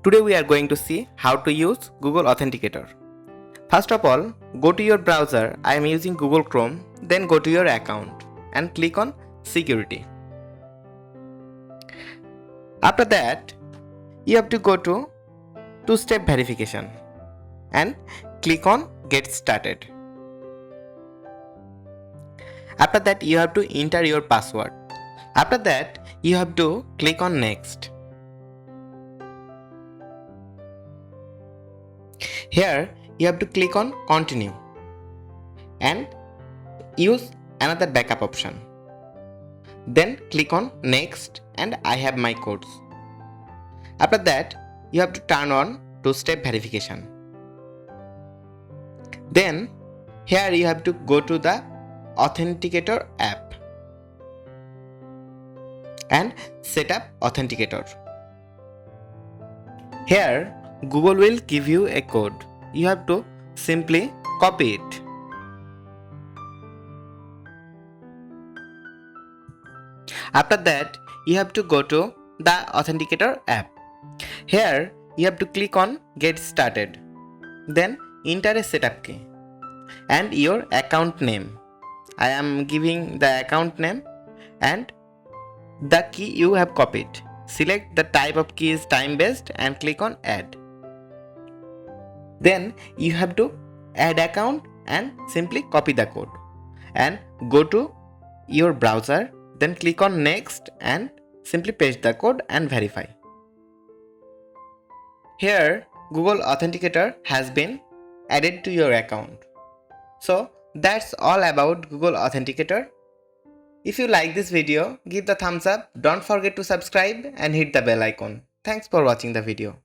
Today we are going to see how to use Google Authenticator. First of all, go to your browser. I am using Google Chrome. Then go to your account and click on Security. After that, you have to go to two-step verification and click on Get Started. After that, you have to enter your password. After that, you have to click on Next. Here, you have to click on Continue and use another backup option. Then click on Next and I have my codes. After that, you have to turn on two-step verification. Then, here you have to go to the Authenticator app and set up Authenticator. Here, Google will give you a code. You have to simply copy it. After that, you have to go to the Authenticator app. Here, you have to click on Get Started. Then enter a setup key and your account name. I am giving the account name and the key you have copied. Select the type of key is time-based and click on Add. Then you have to add account and simply copy the code and go to your browser. Then click on Next and simply paste the code and verify. Here, Google Authenticator has been added to your account. So that's all about Google Authenticator. If you like this video, give the thumbs up, don't forget to subscribe and hit the bell icon. Thanks for watching the video.